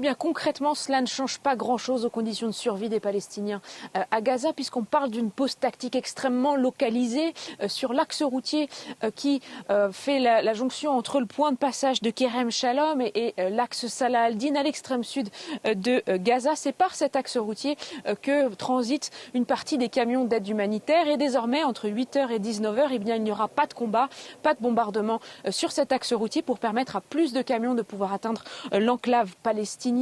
bien, concrètement, cela ne change pas grand-chose aux conditions de survie des Palestiniens à Gaza, puisqu'on parle d'une pause tactique extrêmement localisée sur l'axe routier qui fait la jonction entre le point de passage de Kerem Shalom et l'axe Salah al-Din à l'extrême sud de Gaza. C'est par cet axe routier que transite une partie des camions d'aide humanitaire. Et désormais, entre 8h et 19h, eh bien, il n'y aura pas de combat, pas de bombardement sur cet axe routier pour permettre à plus de camions de pouvoir atteindre l'enclave palestinienne.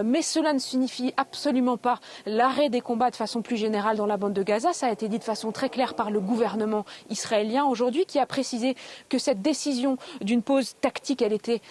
Mais cela ne signifie absolument pas l'arrêt des combats de façon plus générale dans la bande de Gaza. Ça a été dit de façon très claire par le gouvernement israélien aujourd'hui, qui a précisé que cette décision d'une pause tactique, elle était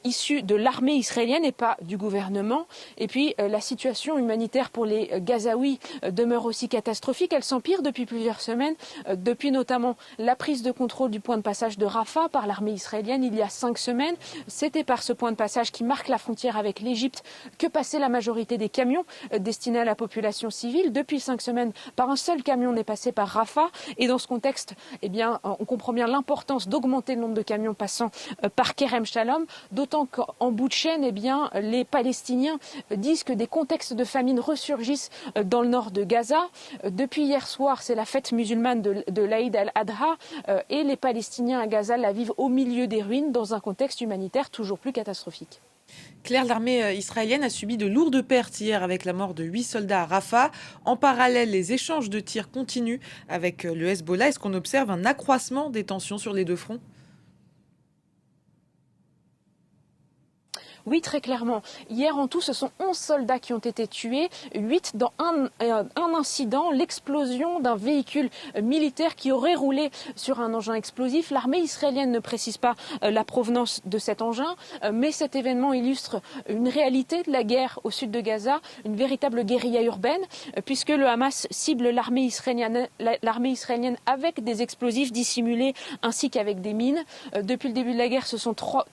issue de l'armée israélienne et pas du gouvernement. Et puis la situation humanitaire pour les Gazaouis demeure aussi catastrophique. Elle s'empire depuis plusieurs semaines, depuis notamment la prise de contrôle du point de passage de Rafah par l'armée israélienne il y a 5 semaines. C'était par ce point de passage qui marque la frontière avec l'Égypte que passait la majorité des camions destinés à la population civile. Depuis 5 semaines, pas un seul camion n'est passé par Rafah. Et dans ce contexte, eh bien, on comprend bien l'importance d'augmenter le nombre de camions passant par Kerem Shalom, d'autant qu'en bout de chaîne, eh bien, les Palestiniens disent que des contextes de famine ressurgissent dans le nord de Gaza. Depuis hier soir, c'est la fête musulmane de l'Aïd al-Adha et les Palestiniens à Gaza la vivent au milieu des ruines dans un contexte humanitaire toujours plus catastrophique. Claire, l'armée israélienne a subi de lourdes pertes hier avec la mort de 8 soldats à Rafah. En parallèle, les échanges de tirs continuent avec le Hezbollah. Est-ce qu'on observe un accroissement des tensions sur les deux fronts ? Oui, très clairement. Hier, en tout, ce sont 11 soldats qui ont été tués, 8 dans un incident, l'explosion d'un véhicule militaire qui aurait roulé sur un engin explosif. L'armée israélienne ne précise pas la provenance de cet engin, mais cet événement illustre une réalité de la guerre au sud de Gaza, une véritable guérilla urbaine, puisque le Hamas cible l'armée israélienne avec des explosifs dissimulés ainsi qu'avec des mines. Depuis le début de la guerre,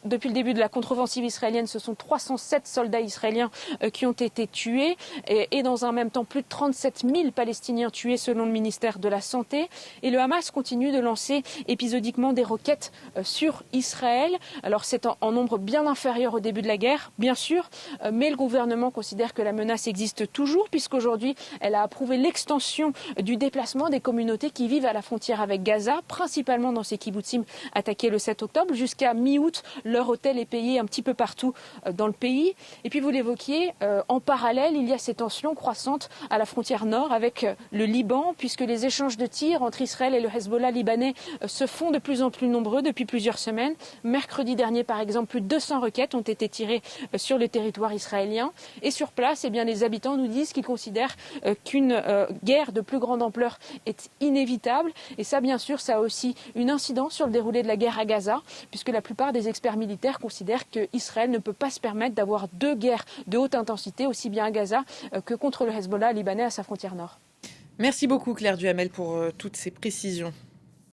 depuis le début de la contre-offensive israélienne, ce sont 307 soldats israéliens qui ont été tués et dans un même temps plus de 37 000 Palestiniens tués selon le ministère de la Santé. Et le Hamas continue de lancer épisodiquement des roquettes sur Israël. Alors c'est en nombre bien inférieur au début de la guerre, bien sûr, mais le gouvernement considère que la menace existe toujours puisqu'aujourd'hui elle a approuvé l'extension du déplacement des communautés qui vivent à la frontière avec Gaza, principalement dans ces kibbutzim attaqués le 7 octobre. Jusqu'à mi-août, leur hôtel est payé un petit peu partout dans le pays. Et puis vous l'évoquiez, en parallèle, il y a ces tensions croissantes à la frontière nord avec le Liban, puisque les échanges de tirs entre Israël et le Hezbollah libanais se font de plus en plus nombreux depuis plusieurs semaines. Mercredi dernier, par exemple, plus de 200 roquettes ont été tirées sur le territoire israélien. Et sur place, eh bien, les habitants nous disent qu'ils considèrent qu'une guerre de plus grande ampleur est inévitable. Et ça, bien sûr, ça a aussi une incidence sur le déroulé de la guerre à Gaza, puisque la plupart des experts militaires considèrent qu'Israël ne peut pas se permettre d'avoir 2 guerres de haute intensité, aussi bien à Gaza que contre le Hezbollah libanais à sa frontière nord. Merci beaucoup Claire Duhamel pour toutes ces précisions.